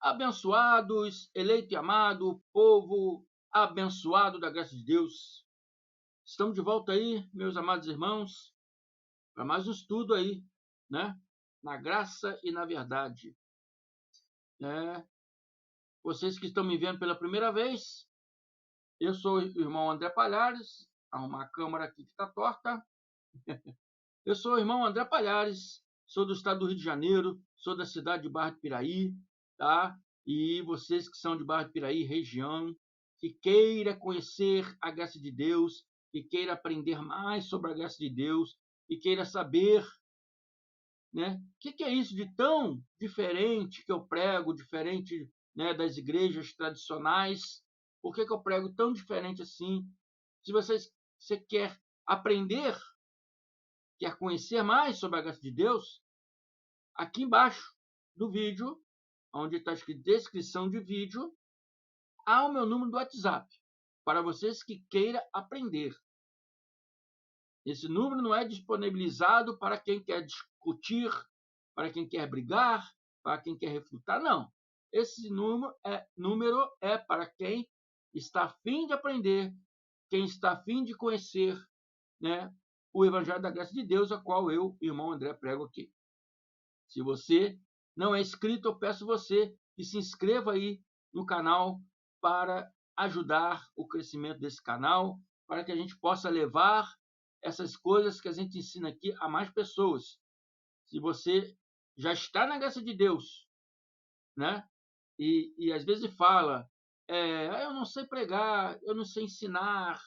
Abençoados, eleito e amado, povo abençoado da graça de Deus. Estamos de volta aí, meus amados irmãos, para mais um estudo aí, né? Na graça e na verdade. Vocês que estão me vendo pela primeira vez, eu sou o irmão André Palhares, arrumar a câmera aqui que está torta. Eu sou o irmão André Palhares, sou do estado do Rio de Janeiro, sou da cidade de Barra do Piraí, tá? E vocês que são de Barra do Piraí, região, que queira conhecer a graça de Deus, que queira aprender mais sobre a graça de Deus, e queira saber, né, o que é isso de tão diferente que eu prego, diferente, né, das igrejas tradicionais. Por que eu prego tão diferente assim? Se você quer aprender, quer conhecer mais sobre a graça de Deus, aqui embaixo do vídeo, onde está escrito descrição de vídeo, há o meu número do WhatsApp, para vocês que queiram aprender. Esse número não é disponibilizado para quem quer discutir, para quem quer brigar, para quem quer refutar, não. Esse número é para quem está a fim de aprender, quem está a fim de conhecer, né, o Evangelho da Graça de Deus, a qual eu, irmão André, prego aqui. Se você não é inscrito, eu peço você que se inscreva aí no canal para ajudar o crescimento desse canal, para que a gente possa levar essas coisas que a gente ensina aqui a mais pessoas. Se você já está na graça de Deus, né? E às vezes fala, eu não sei pregar, eu não sei ensinar,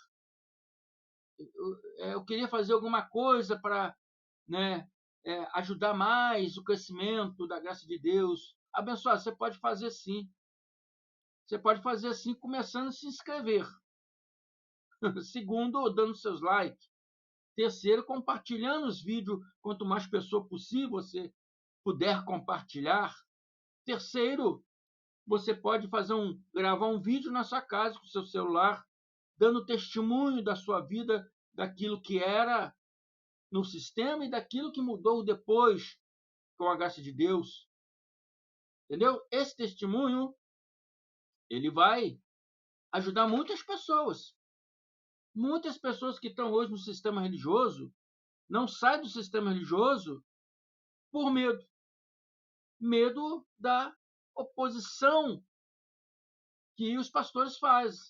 eu queria fazer alguma coisa para, né, ajudar mais o crescimento da graça de Deus. Abençoado, você pode fazer sim. Você pode fazer assim começando a se inscrever. Segundo, dando seus likes. Terceiro, compartilhando os vídeos. Quanto mais pessoa possível você puder compartilhar. Terceiro, você pode gravar um vídeo na sua casa com o seu celular, dando testemunho da sua vida, daquilo que era no sistema e daquilo que mudou depois com a graça de Deus. Entendeu? Esse testemunho, ele vai ajudar muitas pessoas. Muitas pessoas que estão hoje no sistema religioso não saem do sistema religioso por medo. Medo da oposição que os pastores fazem.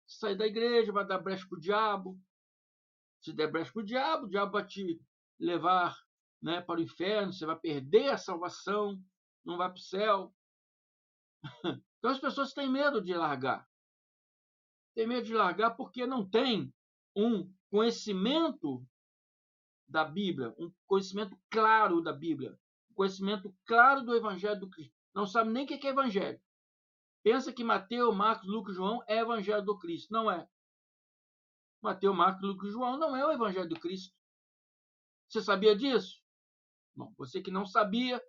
Sair da igreja, vai dar brecha para o diabo. Se der brecha para o diabo vai te levar, né, para o inferno, você vai perder a salvação, não vai para o céu. Então as pessoas têm medo de largar. Tem medo de largar porque não tem um conhecimento da Bíblia, um conhecimento claro da Bíblia, um conhecimento claro do Evangelho do Cristo. Não sabe nem o que é Evangelho. Pensa que Mateus, Marcos, Lucas e João é Evangelho do Cristo. Não é. Mateus, Marcos, Lucas e João não é o Evangelho do Cristo. Você sabia disso? Bom, você que não sabia,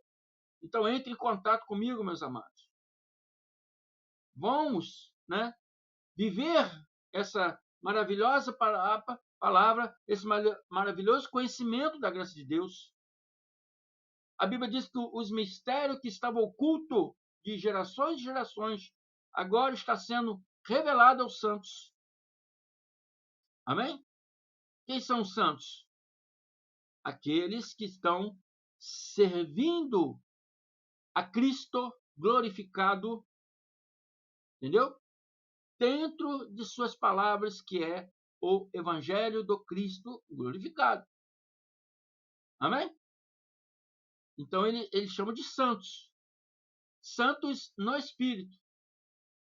então entre em contato comigo, meus amados. Vamos, né, viver essa maravilhosa palavra, esse maravilhoso conhecimento da graça de Deus. A Bíblia diz que os mistérios que estavam ocultos de gerações e gerações agora está sendo revelado aos santos. Amém? Quem são os santos? Aqueles que estão servindo a Cristo glorificado, entendeu? Dentro de suas palavras, que é o Evangelho do Cristo glorificado. Amém? Então ele chama de santos. Santos no Espírito.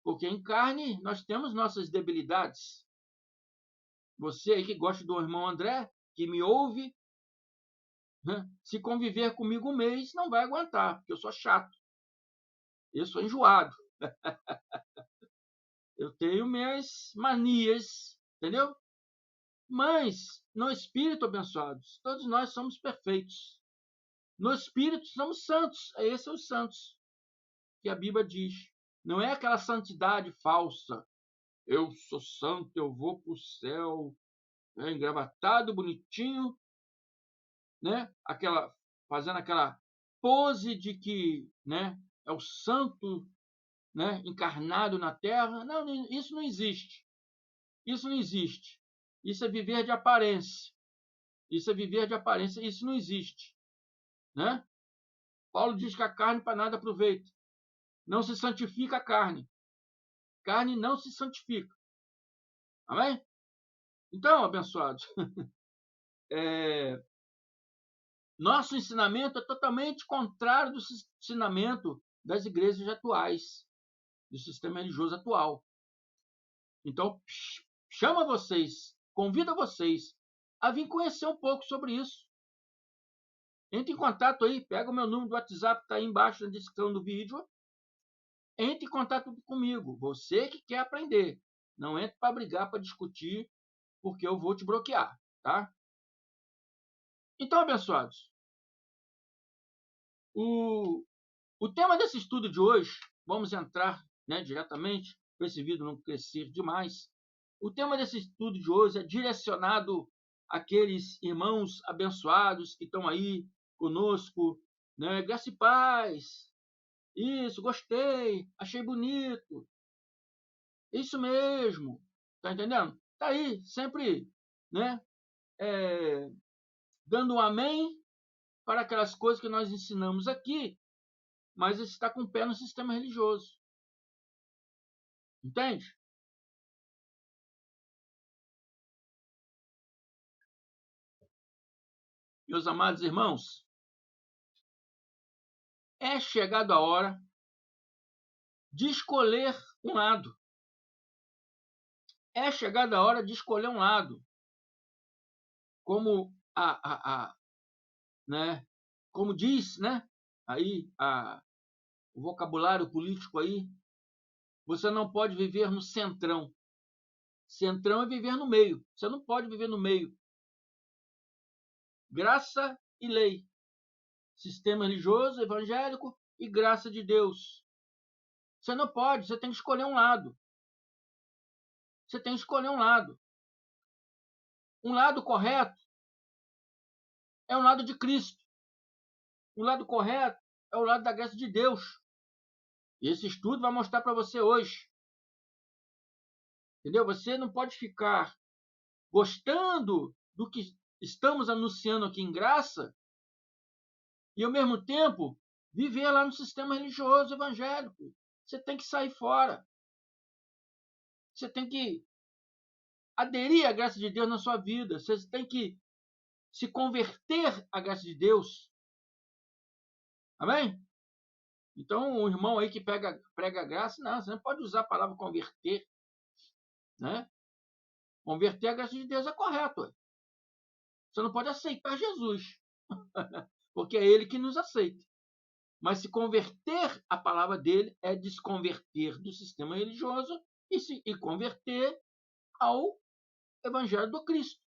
Porque em carne nós temos nossas debilidades. Você aí que gosta do irmão André, que me ouve, né, se conviver comigo um mês, não vai aguentar, porque eu sou chato. Eu sou enjoado. Eu tenho minhas manias, entendeu? Mas no Espírito, abençoados, todos nós somos perfeitos. No Espírito somos santos. Esses são os santos que a Bíblia diz. Não é aquela santidade falsa. Eu sou santo, eu vou para o céu, engravatado, bonitinho, né? Fazendo aquela pose de que, né, é o santo, né, encarnado na Terra. Não, isso não existe. Isso não existe. Isso é viver de aparência. Isso é viver de aparência. Isso não existe, né? Paulo diz que a carne para nada aproveita. Não se santifica a carne. Carne não se santifica. Amém? Então, abençoados, nosso ensinamento é totalmente contrário do ensinamento das igrejas atuais, do sistema religioso atual. Então, chama vocês, convida vocês a vir conhecer um pouco sobre isso. Entre em contato aí, pega o meu número do WhatsApp que está aí embaixo na descrição do vídeo. Entre em contato comigo. Você que quer aprender. Não entre para brigar, para discutir, porque eu vou te bloquear, tá? Então, abençoados, o tema desse estudo de hoje, vamos entrar, né, diretamente, para esse vídeo não crescer demais. O tema desse estudo de hoje é direcionado àqueles irmãos abençoados que estão aí conosco, né? Graça e paz. Isso, gostei, achei bonito. Isso mesmo. Tá entendendo? Tá aí, sempre, né? Dando um amém para aquelas coisas que nós ensinamos aqui, mas está com o pé no sistema religioso. Entende? Meus amados irmãos, é chegado a hora de escolher um lado. É chegada a hora de escolher um lado. Como né, como diz, né, aí o vocabulário político aí, você não pode viver no centrão. Centrão é viver no meio. Você não pode viver no meio. Graça e lei. Sistema religioso, evangélico e graça de Deus. Você não pode, você tem que escolher um lado. Você tem que escolher um lado. Um lado correto é o lado de Cristo. O lado correto é o lado da graça de Deus. E esse estudo vai mostrar para você hoje. Entendeu? Você não pode ficar gostando do que estamos anunciando aqui em graça e, ao mesmo tempo, viver lá no sistema religioso evangélico. Você tem que sair fora. Você tem que aderir à graça de Deus na sua vida. Você tem que se converter à graça de Deus. Amém? Então, o irmão aí que prega a graça, não, você não pode usar a palavra converter. Né? Converter à graça de Deus é correto. Você não pode aceitar Jesus, porque é ele que nos aceita. Mas se converter à palavra dele é desconverter do sistema religioso e converter ao evangelho do Cristo.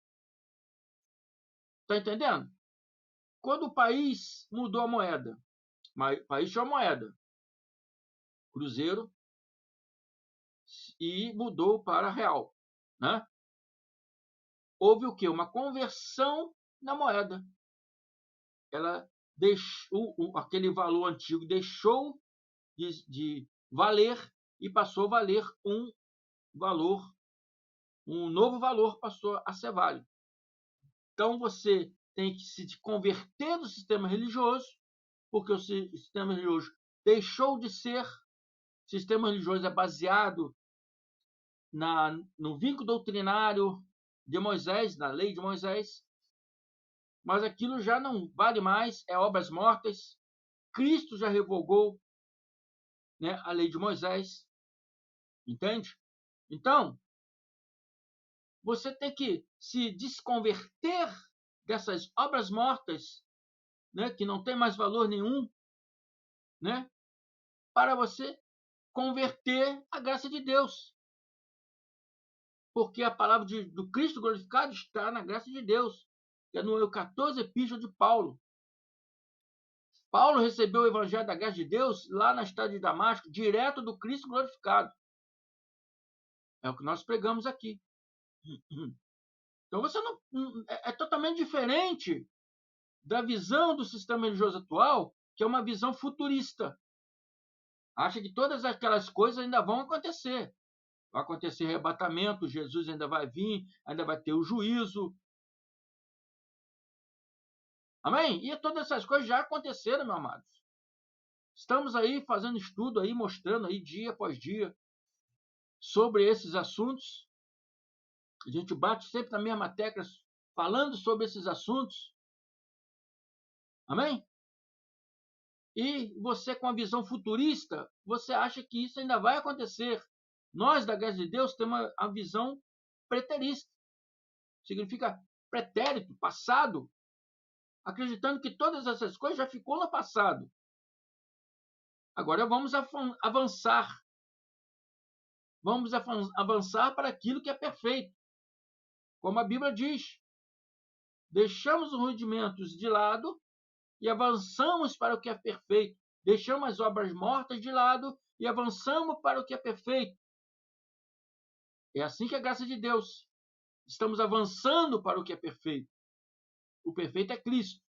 Está entendendo? Quando o país mudou a moeda, o país tinha a moeda, cruzeiro, e mudou para real, né? Houve o quê? Uma conversão na moeda. Ela deixou aquele valor antigo deixou de valer e passou a valer um novo valor passou a ser válido. Então você tem que se converter do sistema religioso, porque o sistema religioso deixou de ser. O sistema religioso é baseado no vínculo doutrinário de Moisés, na lei de Moisés, mas aquilo já não vale mais, é obras mortas. Cristo já revogou, né, a lei de Moisés, entende? Então, você tem que se desconverter dessas obras mortas, né, que não tem mais valor nenhum, né, para você converter a graça de Deus. Porque a palavra do Cristo glorificado está na graça de Deus, que é no 14 Epístola de Paulo. Paulo recebeu o evangelho da graça de Deus lá na estrada de Damasco, direto do Cristo glorificado. É o que nós pregamos aqui. Então você não é totalmente diferente da visão do sistema religioso atual, que é uma visão futurista. Acha que todas aquelas coisas ainda vão acontecer. Vai acontecer arrebatamento, Jesus ainda vai vir, ainda vai ter o juízo. Amém? E todas essas coisas já aconteceram, meus amados. Estamos aí fazendo estudo aí, mostrando aí dia após dia sobre esses assuntos. A gente bate sempre na mesma tecla falando sobre esses assuntos. Amém? E você, com a visão futurista, você acha que isso ainda vai acontecer. Nós, da Graça de Deus, temos a visão preterista. Significa pretérito, passado, acreditando que todas essas coisas já ficou no passado. Agora vamos avançar. Vamos avançar para aquilo que é perfeito. Como a Bíblia diz, deixamos os rudimentos de lado e avançamos para o que é perfeito. Deixamos as obras mortas de lado e avançamos para o que é perfeito. É assim que é a graça de Deus. Estamos avançando para o que é perfeito. O perfeito é Cristo.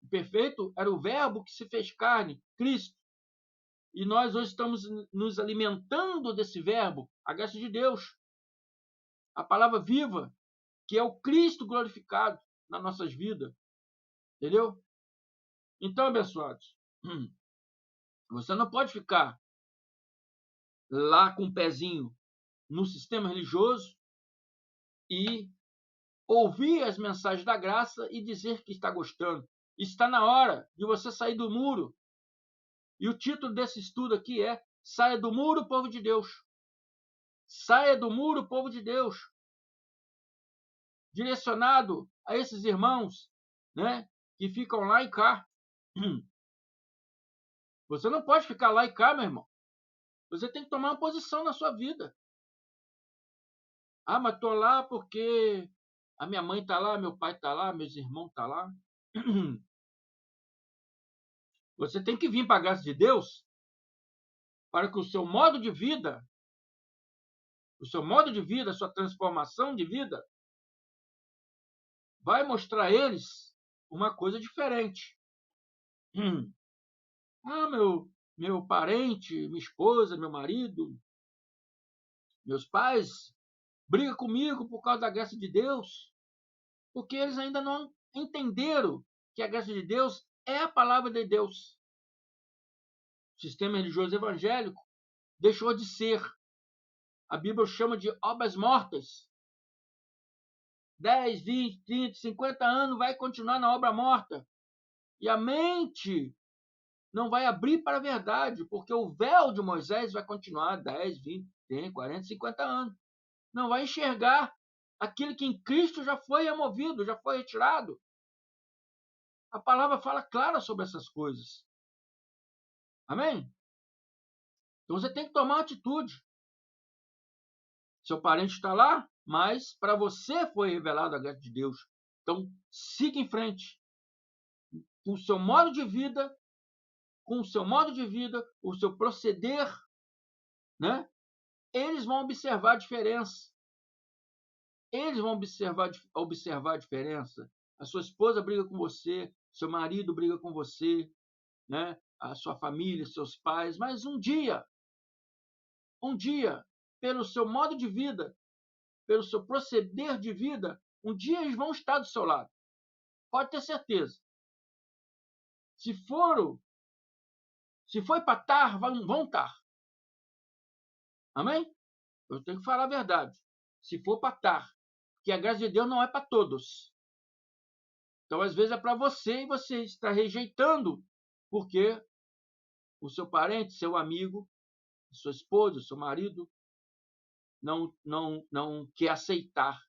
O perfeito era o Verbo que se fez carne, Cristo. E nós hoje estamos nos alimentando desse Verbo, a graça de Deus. A palavra viva, que é o Cristo glorificado nas nossas vidas. Entendeu? Então, abençoados, você não pode ficar lá com o pezinho no sistema religioso e ouvir as mensagens da graça e dizer que está gostando. Está na hora de você sair do muro. E o título desse estudo aqui é Saia do Muro, Povo de Deus. Saia do muro, povo de Deus. Direcionado a esses irmãos, né, que ficam lá e cá. Você não pode ficar lá e cá, meu irmão. Você tem que tomar uma posição na sua vida. Ah, mas estou lá porque a minha mãe está lá, meu pai está lá, meus irmãos estão lá. Você tem que vir para a graça de Deus para que o seu modo de vida, a sua transformação de vida, vai mostrar a eles uma coisa diferente. Ah, meu parente, minha esposa, meu marido, meus pais brigam comigo por causa da graça de Deus, porque eles ainda não entenderam que a graça de Deus é a palavra de Deus. O sistema religioso evangélico deixou de ser. A Bíblia chama de obras mortas. 10, 20, 30, 50 anos vai continuar na obra morta. E a mente não vai abrir para a verdade, porque o véu de Moisés vai continuar 10, 20, 30, 40, 50 anos. Não vai enxergar aquilo que em Cristo já foi removido, já foi retirado. A palavra fala clara sobre essas coisas. Amém? Então você tem que tomar uma atitude. Seu parente está lá, mas para você foi revelado a graça de Deus. Então siga em frente. Com o seu modo de vida, o seu proceder, né? Eles vão observar a diferença. Eles vão observar a diferença. A sua esposa briga com você, seu marido briga com você, né? A sua família, seus pais, mas um dia, pelo seu modo de vida, pelo seu proceder de vida, um dia eles vão estar do seu lado. Pode ter certeza. Se foi para estar, vão estar. Amém? Eu tenho que falar a verdade. Se for para estar, porque a graça de Deus não é para todos. Então, às vezes, é para você e você está rejeitando, porque o seu parente, seu amigo, sua esposa, seu marido, não quer aceitar.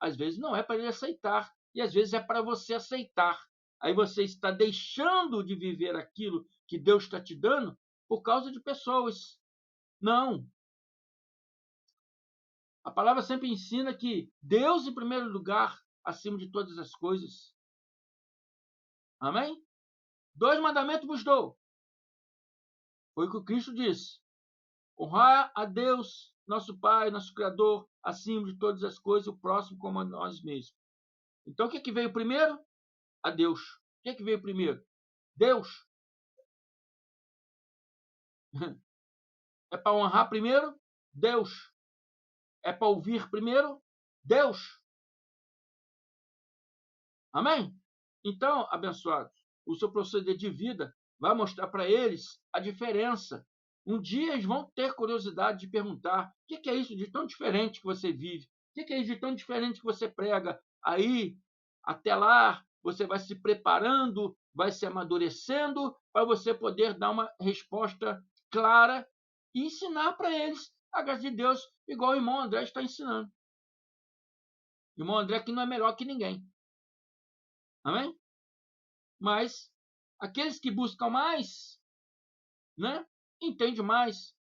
Às vezes não é para ele aceitar, e às vezes é para você aceitar. Aí você está deixando de viver aquilo que Deus está te dando por causa de pessoas. Não. A palavra sempre ensina que Deus em primeiro lugar, acima de todas as coisas. Amém? 2 mandamentos vos dou. Foi o que o Cristo disse. Honrar a Deus, nosso Pai, nosso Criador, acima de todas as coisas, o próximo como a nós mesmos. Então, o que veio primeiro? A Deus. O que veio primeiro? Deus. É para honrar primeiro Deus. É para ouvir primeiro Deus. Amém? Então, abençoados, o seu proceder de vida vai mostrar para eles a diferença. Um dia eles vão ter curiosidade de perguntar: o que é isso de tão diferente que você vive? O que é isso de tão diferente que você prega? Aí, até lá, você vai se preparando, vai se amadurecendo para você poder dar uma resposta clara e ensinar para eles a graça de Deus, igual o irmão André está ensinando. O irmão André que não é melhor que ninguém. Amém? Mas aqueles que buscam mais, né, entende mais.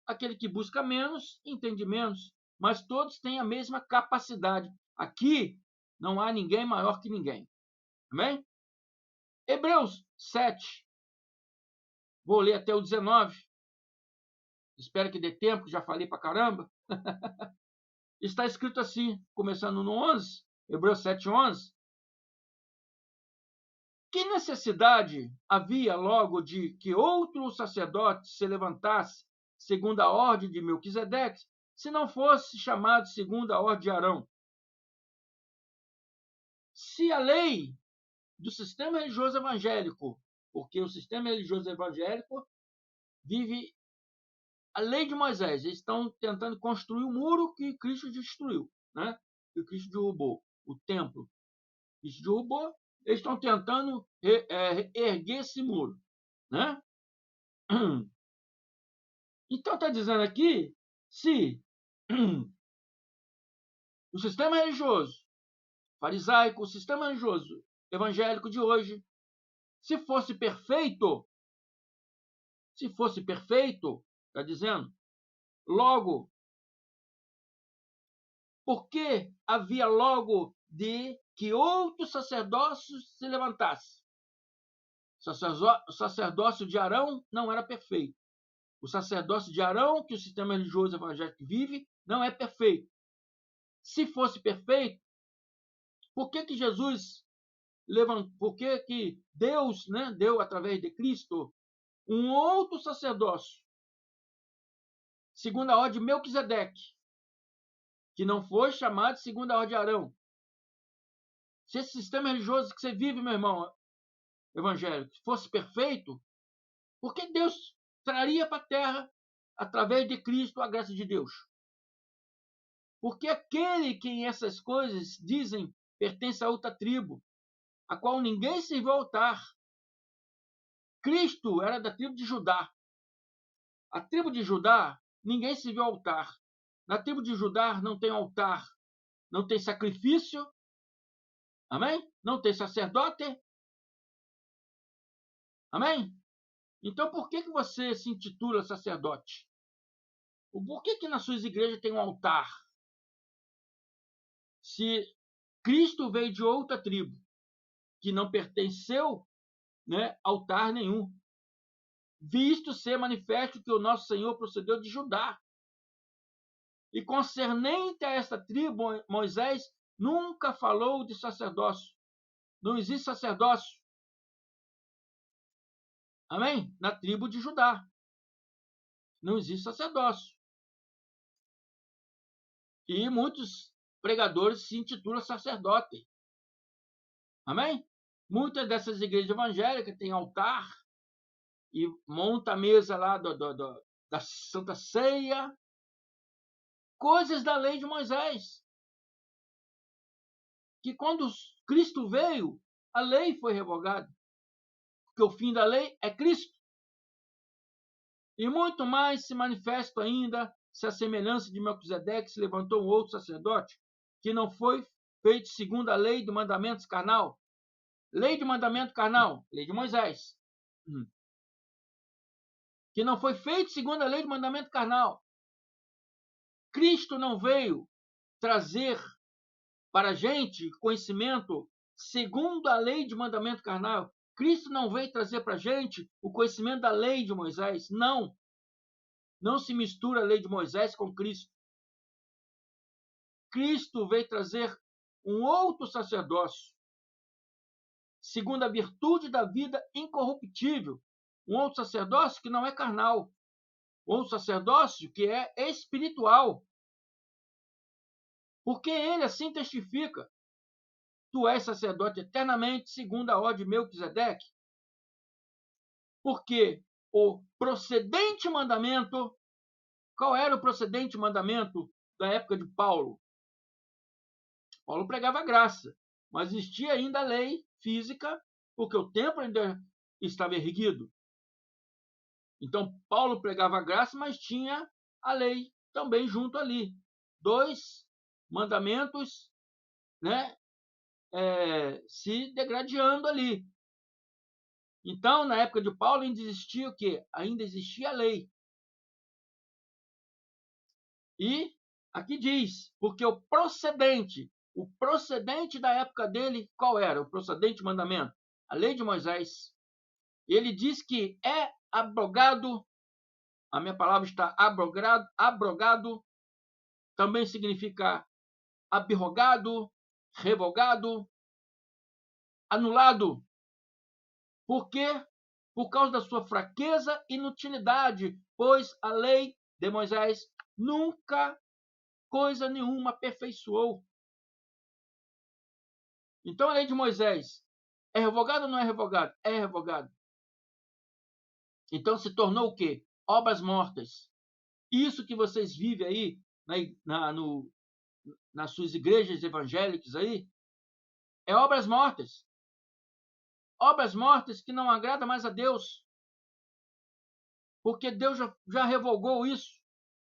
Aquele que busca menos, entende menos. Mas todos têm a mesma capacidade. Aqui não há ninguém maior que ninguém. Amém? Hebreus 7. Vou ler até o 19. Espero que dê tempo, que já falei pra caramba. Está escrito assim, começando no 11, Hebreus 7, 11. Que necessidade havia logo de que outro sacerdote se levantasse segundo a ordem de Melquisedeque, se não fosse chamado segundo a ordem de Arão? Se a lei do sistema religioso evangélico, porque o sistema religioso evangélico vive a lei de Moisés, eles estão tentando construir o muro que Cristo destruiu, né? Que Cristo derrubou, o templo. Cristo derrubou, eles estão tentando erguer esse muro, né? Então está dizendo aqui, se o sistema religioso farisaico, o sistema religioso evangélico de hoje, se fosse perfeito, está dizendo, logo, por que havia logo de que outro sacerdócio se levantasse? O sacerdócio de Arão não era perfeito. O sacerdócio de Arão, que o sistema religioso evangélico vive, não é perfeito. Se fosse perfeito, por que Jesus levantou? Por que Deus, né, deu através de Cristo um outro sacerdócio, segundo a ordem de Melquisedeque, que não foi chamado segundo a ordem de Arão? Se esse sistema religioso que você vive, meu irmão evangélico, fosse perfeito, por que Deus traria para a terra, através de Cristo, a graça de Deus? Porque aquele que em essas coisas dizem pertence a outra tribo, a qual ninguém serviu ao altar. Cristo era da tribo de Judá. A tribo de Judá, ninguém serviu ao altar. Na tribo de Judá não tem altar, não tem sacrifício, amém? Não tem sacerdote, amém? Então por que você se intitula sacerdote? Por que nas suas igrejas tem um altar? Se Cristo veio de outra tribo, que não pertenceu, né, altar nenhum, visto ser manifesto que o nosso Senhor procedeu de Judá. E concernente a esta tribo, Moisés nunca falou de sacerdócio. Não existe sacerdócio. Amém? Na tribo de Judá. Não existe sacerdócio. E muitos pregadores se intitulam sacerdote. Amém? Muitas dessas igrejas evangélicas têm altar e monta a mesa lá da Santa Ceia. Coisas da lei de Moisés. Que quando Cristo veio, a lei foi revogada. Porque o fim da lei é Cristo. E muito mais se manifesta ainda se a semelhança de Melquisedeque se levantou um outro sacerdote, que não foi feito segundo a lei do mandamento carnal. Lei do mandamento carnal, lei de Moisés. Que não foi feito segundo a lei do mandamento carnal. Cristo não veio trazer para a gente conhecimento segundo a lei de mandamento carnal. Cristo não veio trazer para a gente o conhecimento da lei de Moisés. Não. Não se mistura a lei de Moisés com Cristo. Cristo veio trazer um outro sacerdócio, segundo a virtude da vida incorruptível. Um outro sacerdócio que não é carnal, ou um sacerdócio que é espiritual. Porque ele assim testifica: tu és sacerdote eternamente, segundo a ordem de Melquisedeque. Porque o procedente mandamento, qual era o procedente mandamento da época de Paulo? Paulo pregava graça, mas existia ainda a lei física, porque o templo ainda estava erguido. Então, Paulo pregava graça, mas tinha a lei também junto ali. 2 mandamentos, né, se degradando ali. Então, na época de Paulo, ainda existia o quê? Ainda existia a lei. E aqui diz, porque o procedente da época dele, qual era? O procedente mandamento? A lei de Moisés. Ele diz que é abrogado, a minha palavra está abrogado também significa abrogado, revogado, anulado. Por quê? Por causa da sua fraqueza e inutilidade, pois a lei de Moisés nunca coisa nenhuma aperfeiçoou. Então a lei de Moisés é revogada ou não é revogada? É revogada. Então se tornou o quê? Obras mortas. Isso que vocês vivem aí nas suas igrejas evangélicas aí é obras mortas. Obras mortas que não agradam mais a Deus. Porque Deus já revogou isso,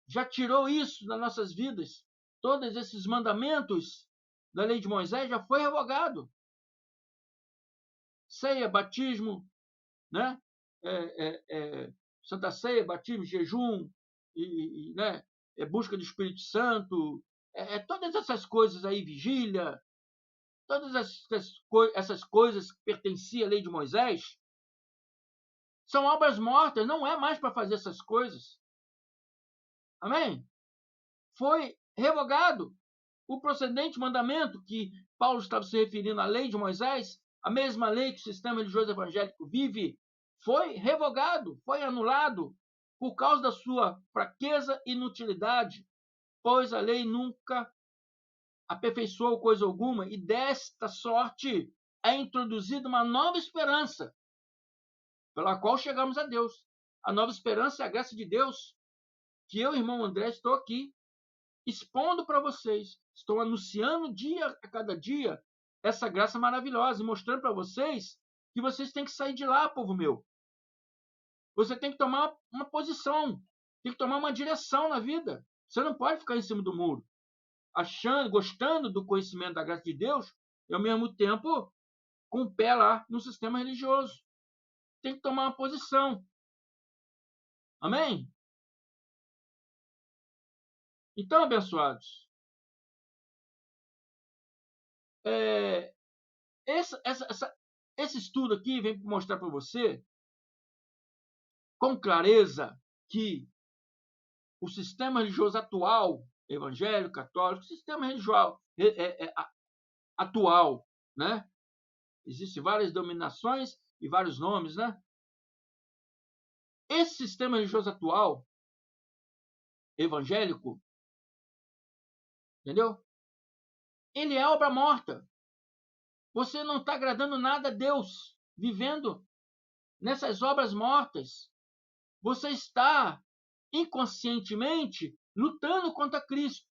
já tirou isso das nossas vidas. Todos esses mandamentos da lei de Moisés já foi revogado. Ceia, batismo, né? Santa Ceia, batismo, jejum, né? Busca do Espírito Santo, todas essas coisas aí, vigília, todas essas coisas que pertenciam à lei de Moisés, são obras mortas, não é mais para fazer essas coisas. Amém? Foi revogado. O procedente mandamento que Paulo estava se referindo à lei de Moisés, a mesma lei que o sistema religioso evangélico vive, foi revogado, foi anulado por causa da sua fraqueza e inutilidade, pois a lei nunca aperfeiçoou coisa alguma, e desta sorte é introduzida uma nova esperança, pela qual chegamos a Deus. A nova esperança é a graça de Deus, que eu, irmão André, estou aqui expondo para vocês. Estou anunciando dia a cada dia essa graça maravilhosa e mostrando para vocês que vocês têm que sair de lá, povo meu. Você tem que tomar uma posição, tem que tomar uma direção na vida. Você não pode ficar em cima do muro, achando, gostando do conhecimento da graça de Deus e ao mesmo tempo com o pé lá no sistema religioso. Tem que tomar uma posição. Amém? Então, abençoados, esse estudo aqui vem mostrar para você com clareza que o sistema religioso atual, evangélico, católico, sistema religioso atual, né? Existem várias denominações e vários nomes, né? Esse sistema religioso atual, evangélico, entendeu? Ele é obra morta. Você não está agradando nada a Deus vivendo nessas obras mortas. Você está inconscientemente lutando contra Cristo.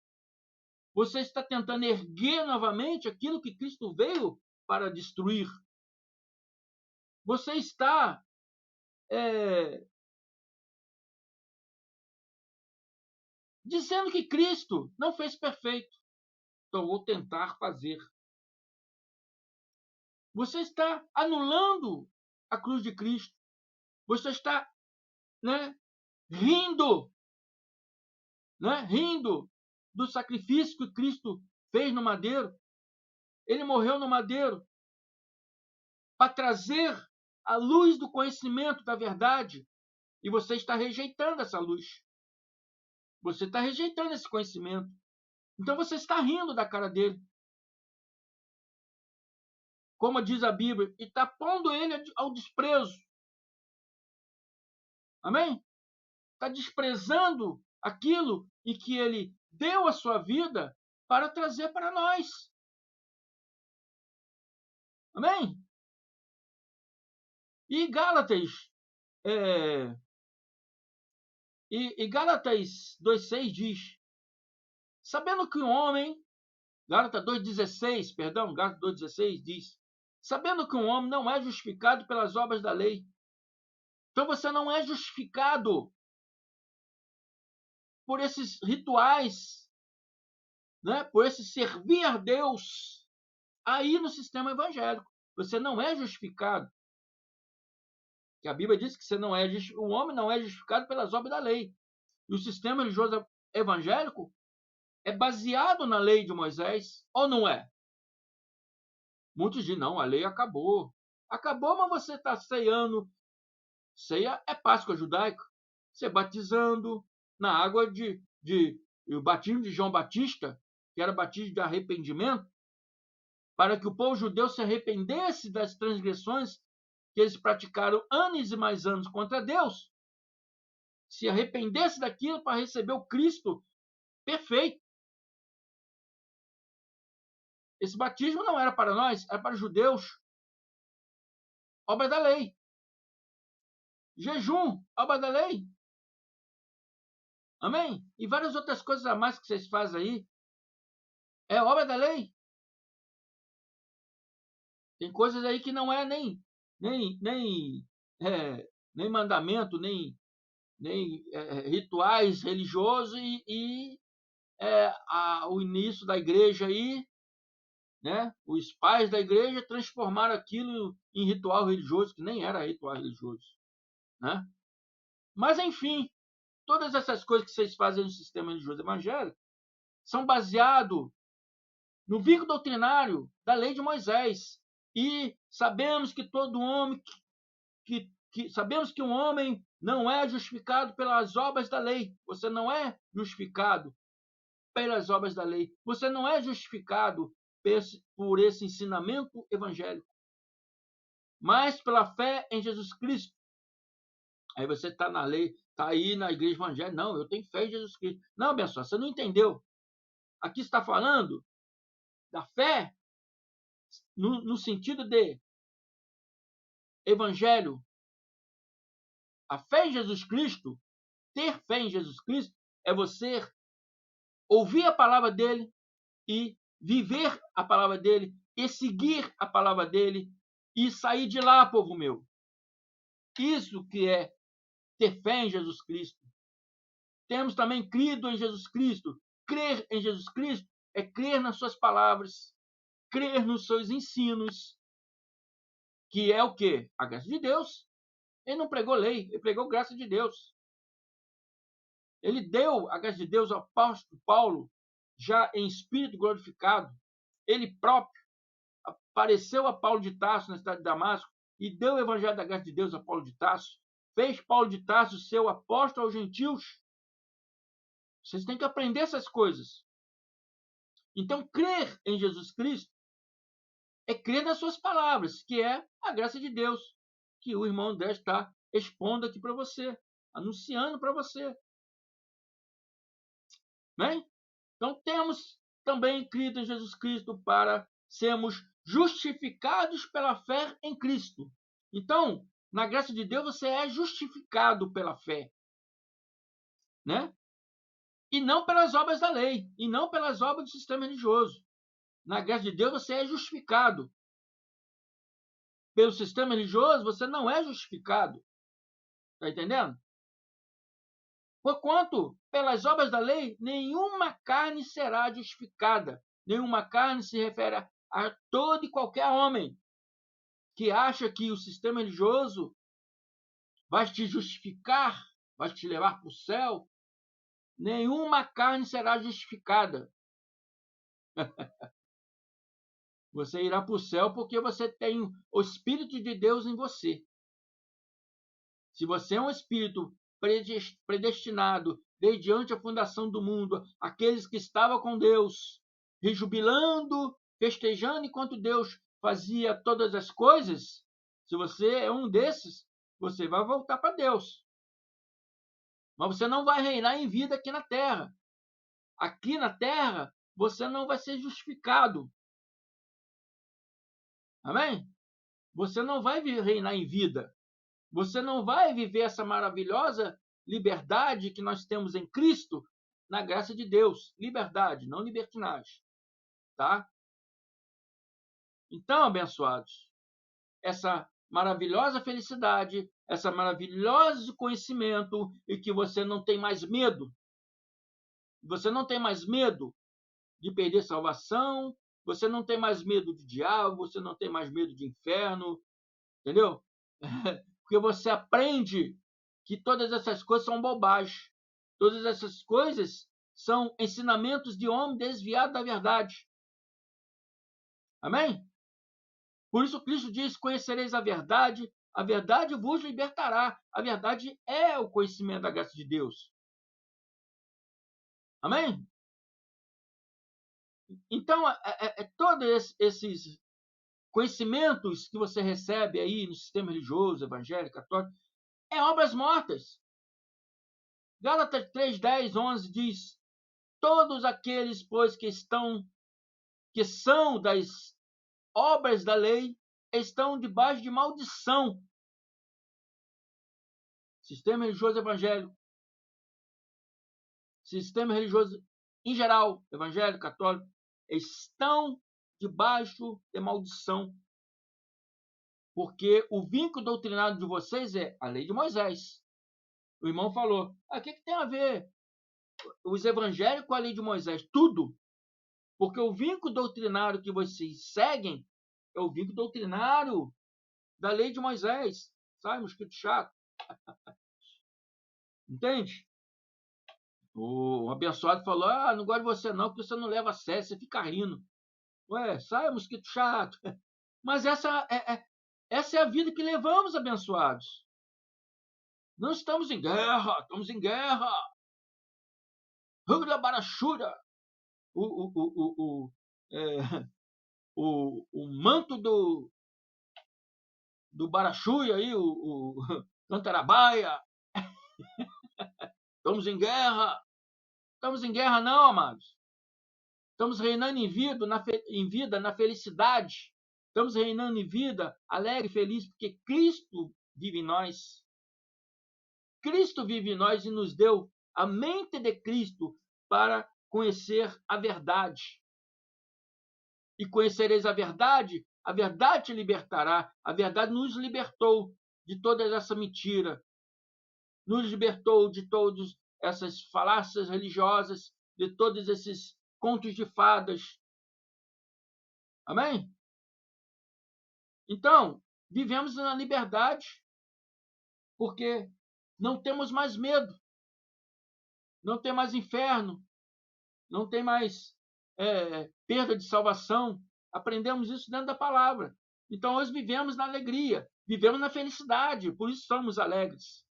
Você está tentando erguer novamente aquilo que Cristo veio para destruir. Você está dizendo que Cristo não fez perfeito. Então, vou tentar fazer. Você está anulando a cruz de Cristo. Você está, né, rindo, né, rindo do sacrifício que Cristo fez no madeiro. Ele morreu no madeiro para trazer a luz do conhecimento da verdade. E você está rejeitando essa luz. Você está rejeitando esse conhecimento. Então você está rindo da cara dele. Como diz a Bíblia, e está pondo ele ao desprezo. Amém? está desprezando aquilo em que ele deu a sua vida para trazer para nós. Amém? E Gálatas, Gálatas 2,6 diz, sabendo que um homem, Gálatas 2,16, perdão, Gálatas 2,16 diz, sabendo que um homem não é justificado pelas obras da lei. Então você não é justificado por esses rituais, né? Por esse servir a Deus aí no sistema evangélico. Você não é justificado. Que a Bíblia diz que você não é, o homem não é justificado pelas obras da lei. E o sistema religioso evangélico é baseado na lei de Moisés, ou não é? Muitos dizem, não, a lei acabou. Acabou, mas você está ceando. Ceia é Páscoa judaica. Você batizando na água o batismo de João Batista, que era batismo de arrependimento, para que o povo judeu se arrependesse das transgressões que eles praticaram anos e mais anos contra Deus, se arrependesse daquilo para receber o Cristo perfeito. Esse batismo não era para nós, era para os judeus. Obra da lei. Jejum, obra da lei. Amém? E várias outras coisas a mais que vocês fazem aí, é obra da lei. Tem coisas aí que não é nem mandamento, nem rituais religiosos e o início da igreja aí, né? Os pais da igreja transformaram aquilo em ritual religioso, que nem era ritual religioso, né? Mas, enfim, todas essas coisas que vocês fazem no sistema religioso evangélico são baseados no vínculo doutrinário da lei de Moisés. E sabemos que todo homem sabemos que um homem não é justificado pelas obras da lei. Você não é justificado pelas obras da lei. Você não é justificado por esse ensinamento evangélico, mas pela fé em Jesus Cristo. Aí você está na lei, está aí na igreja evangélica. Não, eu tenho fé em Jesus Cristo. Não, abençoado, você não entendeu. Aqui está falando da fé no sentido de evangelho. A fé em Jesus Cristo, ter fé em Jesus Cristo, é você ouvir a palavra dele e viver a palavra dele e seguir a palavra dele e sair de lá, povo meu. Isso que é ter fé em Jesus Cristo. Temos também crido em Jesus Cristo. Crer em Jesus Cristo é crer nas suas palavras, crer nos seus ensinos, que é o quê? A graça de Deus. Ele não pregou lei, ele pregou graça de Deus. Ele deu a graça de Deus ao apóstolo Paulo, já em espírito glorificado. Ele próprio apareceu a Paulo de Tarso na cidade de Damasco e deu o evangelho da graça de Deus a Paulo de Tarso. Fez Paulo de Tarso seu apóstolo aos gentios. Vocês têm que aprender essas coisas. Então, crer em Jesus Cristo é crer nas suas palavras, que é a graça de Deus, que o irmão André está expondo aqui para você, anunciando para você. Bem? Então, temos também crido em Jesus Cristo para sermos justificados pela fé em Cristo. Então, na graça de Deus, você é justificado pela fé, né? E não pelas obras da lei, e não pelas obras do sistema religioso. Na graça de Deus, você é justificado. Pelo sistema religioso, você não é justificado. Está entendendo? Porquanto, pelas obras da lei, nenhuma carne será justificada. Nenhuma carne se refere a todo e qualquer homem que acha que o sistema religioso vai te justificar, vai te levar para o céu. Nenhuma carne será justificada. Você irá para o céu porque você tem o Espírito de Deus em você. Se você é um espírito predestinado desde antes a fundação do mundo, aqueles que estavam com Deus, rejubilando, festejando enquanto Deus fazia todas as coisas, se você é um desses, você vai voltar para Deus. Mas você não vai reinar em vida aqui na terra. Aqui na terra, você não vai ser justificado. Amém? Você não vai reinar em vida. Você não vai viver essa maravilhosa liberdade que nós temos em Cristo, na graça de Deus. Liberdade, não libertinagem. Tá? Então, abençoados, essa maravilhosa felicidade, essa maravilhoso conhecimento e que você não tem mais medo. Você não tem mais medo de perder salvação, você não tem mais medo do diabo, você não tem mais medo de inferno, entendeu? Porque você aprende que todas essas coisas são bobagem. Todas essas coisas são ensinamentos de homem desviado da verdade. Amém? Por isso Cristo diz: conhecereis a verdade vos libertará. A verdade é o conhecimento da graça de Deus. Amém? Então, todos esses conhecimentos que você recebe aí no sistema religioso, evangélico, católico, é obras mortas. Gálatas 3, 10, 11 diz: todos aqueles, pois, que são das obras da lei, estão debaixo de maldição. Sistema religioso evangélico, sistema religioso em geral, evangélico, católico, estão debaixo de maldição. Porque o vínculo doutrinário de vocês é a lei de Moisés. O irmão falou: o que tem a ver os evangélicos com a lei de Moisés? Tudo. Porque o vínculo doutrinário que vocês seguem é o vínculo doutrinário da lei de Moisés. Sabe, mosquito chato. Entende? O abençoado falou: não gosto de você não, porque você não leva a sério, você fica rindo. Ué, sai, mosquito chato. Mas essa é a vida que levamos, abençoados. Não estamos em guerra, estamos em guerra. Hula Barachura. O manto do Barachuia aí, o Cantarabaia. Estamos em guerra. Estamos em guerra não, amados. Estamos reinando em vida, na felicidade. Estamos reinando em vida, alegre e feliz, porque Cristo vive em nós. Cristo vive em nós e nos deu a mente de Cristo para conhecer a verdade. E conhecereis a verdade te libertará. A verdade nos libertou de toda essa mentira. Nos libertou de todas essas falácias religiosas, de todos esses contos de fadas. Amém? Então, vivemos na liberdade, porque não temos mais medo, não tem mais inferno, não tem mais perda de salvação. Aprendemos isso dentro da palavra. Então, nós vivemos na alegria, vivemos na felicidade, por isso somos alegres.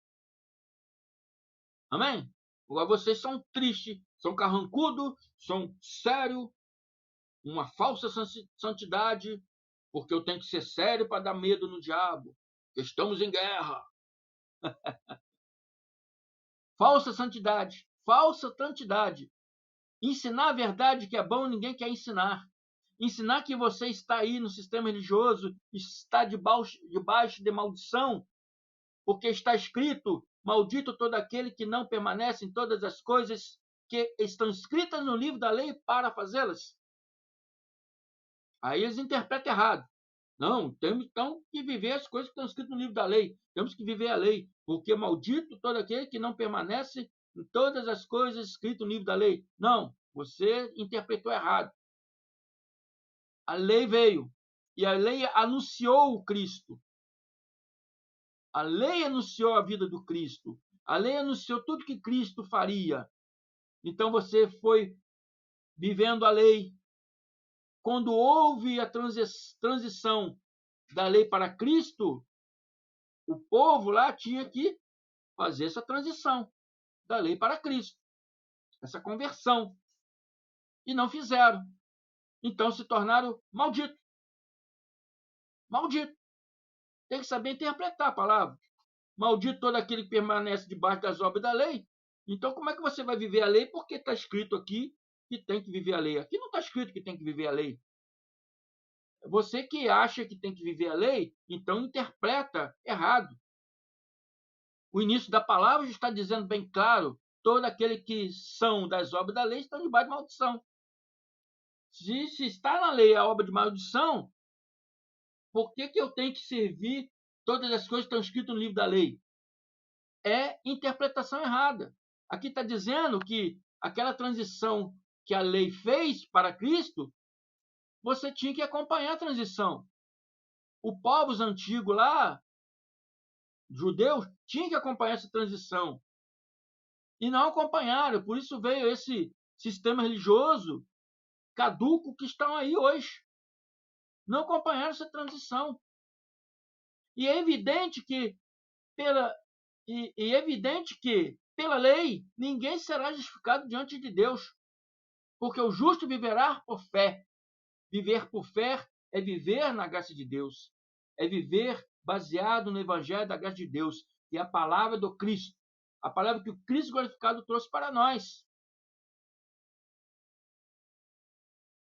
Amém? Agora vocês são tristes, são carrancudos, são sérios, uma falsa santidade, porque eu tenho que ser sério para dar medo no diabo. Estamos em guerra. Falsa santidade, falsa santidade. Ensinar a verdade que é bom, ninguém quer ensinar. Ensinar que você está aí no sistema religioso, está debaixo de maldição, porque está escrito: maldito todo aquele que não permanece em todas as coisas que estão escritas no livro da lei para fazê-las. Aí eles interpretam errado. Não, temos então que viver as coisas que estão escritas no livro da lei. Temos que viver a lei, porque maldito todo aquele que não permanece em todas as coisas escritas no livro da lei. Não, você interpretou errado. A lei veio e a lei anunciou o Cristo. A lei anunciou a vida do Cristo. A lei anunciou tudo que Cristo faria. Então você foi vivendo a lei. Quando houve a transição da lei para Cristo, o povo lá tinha que fazer essa transição da lei para Cristo, essa conversão. E não fizeram. Então se tornaram malditos. Maldito. Tem que saber interpretar a palavra. Maldito todo aquele que permanece debaixo das obras da lei, Então, como é que você vai viver a lei? Porque está escrito aqui que tem que viver a lei. Aqui não está escrito que tem que viver a lei. Você que acha que tem que viver a lei, então interpreta errado. O início da palavra já está dizendo bem claro: todo aquele que são das obras da lei estão debaixo de maldição. Se está na lei a obra de maldição, por que eu tenho que servir todas as coisas que estão escritas no livro da lei? É interpretação errada. Aqui está dizendo que aquela transição que a lei fez para Cristo, você tinha que acompanhar a transição. O povo antigo lá, judeus, tinha que acompanhar essa transição. E não acompanharam. Por isso veio esse sistema religioso caduco que estão aí hoje. Não acompanharam essa transição. E é evidente que pela lei ninguém será justificado diante de Deus, porque o justo viverá por fé. Viver por fé é viver na graça de Deus, é viver baseado no evangelho da graça de Deus, e a palavra do Cristo, a palavra que o Cristo glorificado trouxe para nós.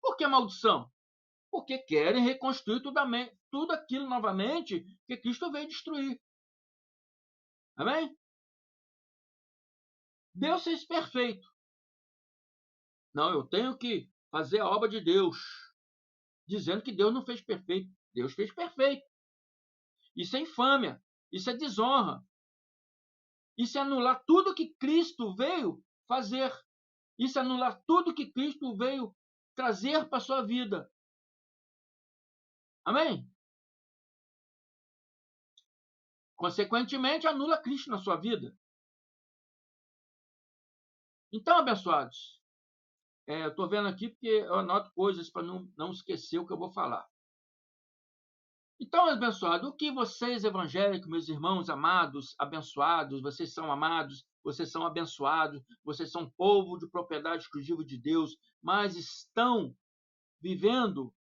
Por que maldição? Porque querem reconstruir tudo aquilo novamente que Cristo veio destruir. Amém? Deus fez perfeito. Não, eu tenho que fazer a obra de Deus, dizendo que Deus não fez perfeito. Deus fez perfeito. Isso é infâmia, isso é desonra. Isso é anular tudo que Cristo veio fazer. Isso é anular tudo que Cristo veio trazer para a sua vida. Amém? Consequentemente, anula Cristo na sua vida. Então, abençoados, eu estou vendo aqui porque eu anoto coisas para não esquecer o que eu vou falar. Então, abençoado, o que vocês evangélicos, meus irmãos amados, abençoados, vocês são amados, vocês são abençoados, vocês são povo de propriedade exclusiva de Deus, mas estão vivendo,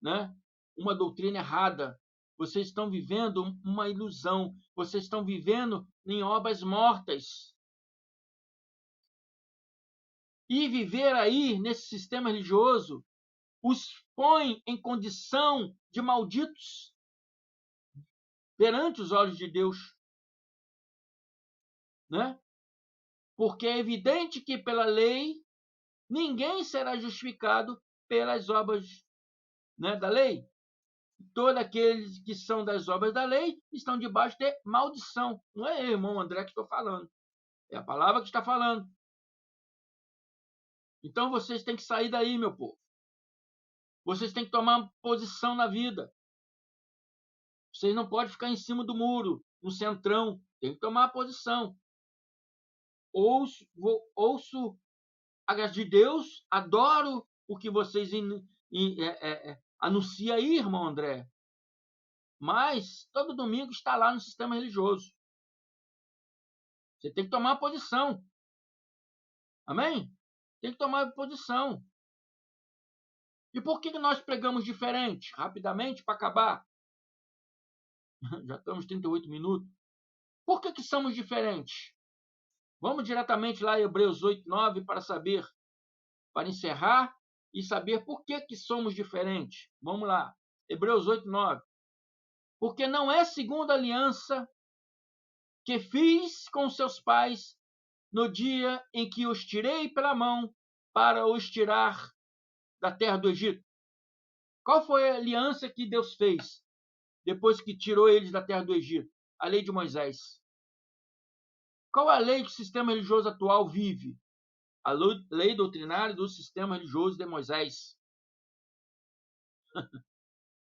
né, uma doutrina errada. Vocês estão vivendo uma ilusão. Vocês estão vivendo em obras mortas. E viver aí nesse sistema religioso os põe em condição de malditos perante os olhos de Deus, né? Porque é evidente que pela lei ninguém será justificado pelas obras, né, da lei. Todos aqueles que são das obras da lei estão debaixo de maldição. Não é eu, irmão André, que estou falando. É a palavra que está falando. Então vocês têm que sair daí, meu povo. Vocês têm que tomar posição na vida. Vocês não podem ficar em cima do muro, no centrão. Tem que tomar posição. Ouço a graça de Deus, adoro o que vocês anunciam aí, irmão André. Mas todo domingo está lá no sistema religioso. Você tem que tomar uma posição. Amém? Tem que tomar posição. E por que nós pregamos diferente? Rapidamente, para acabar. Já estamos 38 minutos. Por que somos diferentes? Vamos diretamente lá em Hebreus 8:9 para saber, para encerrar e saber por que somos diferentes. Vamos lá. Hebreus 8:9. Porque não é segundo a aliança que fiz com seus pais no dia em que os tirei pela mão para os tirar da terra do Egito. Qual foi a aliança que Deus fez depois que tirou eles da terra do Egito? A lei de Moisés. Qual a lei que o sistema religioso atual vive? A lei doutrinária do sistema religioso de Moisés.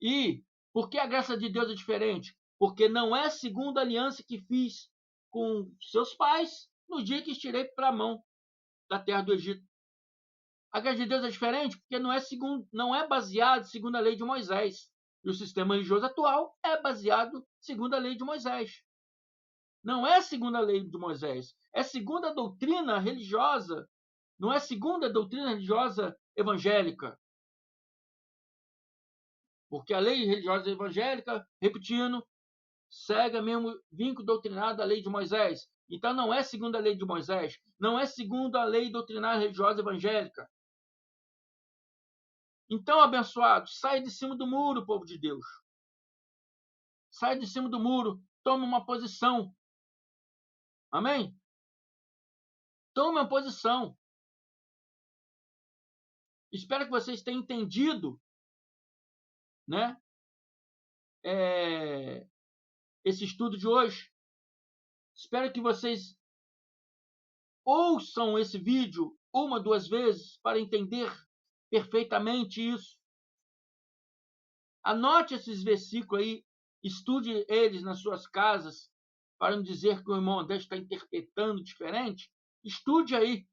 E por que a graça de Deus é diferente? Porque não é segundo a aliança que fiz com seus pais no dia que estirei para a mão da terra do Egito. A graça de Deus é diferente porque não é baseado segundo a lei de Moisés. E o sistema religioso atual é baseado segundo a lei de Moisés. Não é segundo a lei de Moisés, é segundo a doutrina religiosa, não é segundo a doutrina religiosa evangélica. Porque a lei religiosa evangélica, repetindo, segue o mesmo vínculo doutrinado da lei de Moisés. Então não é segundo a lei de Moisés, não é segundo a lei doutrinária religiosa evangélica. Então, abençoados, sai de cima do muro, povo de Deus. Sai de cima do muro, tome uma posição. Amém? Tome uma posição. Espero que vocês tenham entendido, né, esse estudo de hoje. Espero que vocês ouçam esse vídeo uma, duas vezes para entender perfeitamente isso. Anote esses versículos aí, estude eles nas suas casas, para não dizer que o irmão André está interpretando diferente. Estude aí.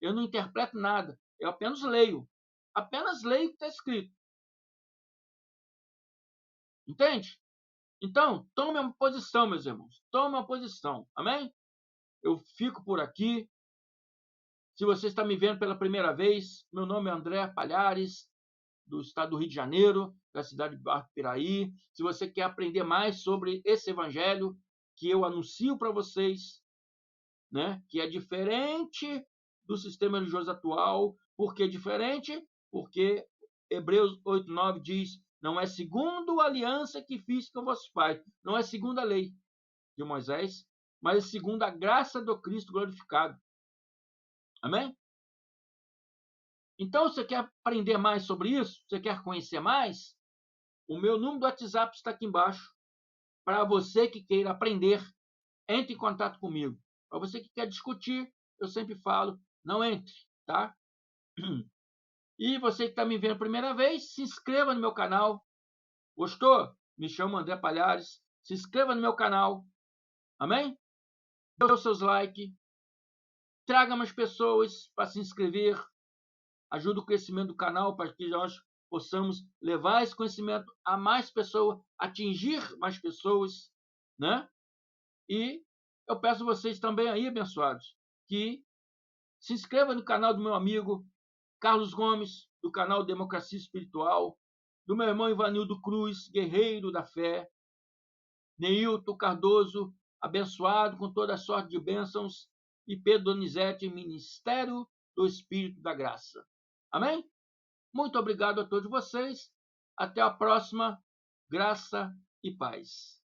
Eu não interpreto nada, eu apenas leio. Apenas leio o que está escrito. Entende? Então, tome uma posição, meus irmãos. Tome uma posição. Amém? Eu fico por aqui. Se você está me vendo pela primeira vez, meu nome é André Palhares, do estado do Rio de Janeiro, da cidade de Barra do Piraí. Se você quer aprender mais sobre esse evangelho que eu anuncio para vocês, né, que é diferente do sistema religioso atual. Por que diferente? Porque Hebreus 8:9 diz: não é segundo a aliança que fiz com vossos pais, não é segundo a lei de Moisés, mas é segundo a graça do Cristo glorificado. Amém? Então, você quer aprender mais sobre isso? Você quer conhecer mais? O meu número do WhatsApp está aqui embaixo. Para você que queira aprender, entre em contato comigo. Para você que quer discutir, eu sempre falo, não entre, tá? E você que está me vendo a primeira vez, se inscreva no meu canal. Gostou? Me chamo André Palhares. Se inscreva no meu canal. Amém? Dê os seus likes. Traga mais pessoas para se inscrever. Ajuda o crescimento do canal para que nós possamos levar esse conhecimento a mais pessoas, atingir mais pessoas, né? E eu peço vocês também aí, abençoados, que se inscreva no canal do meu amigo Carlos Gomes, do canal Democracia Espiritual, do meu irmão Ivanildo Cruz, guerreiro da fé, Neilton Cardoso, abençoado com toda sorte de bênçãos, e Pedro Donizete, Ministério do Espírito da Graça. Amém? Muito obrigado a todos vocês. Até a próxima. Graça e paz.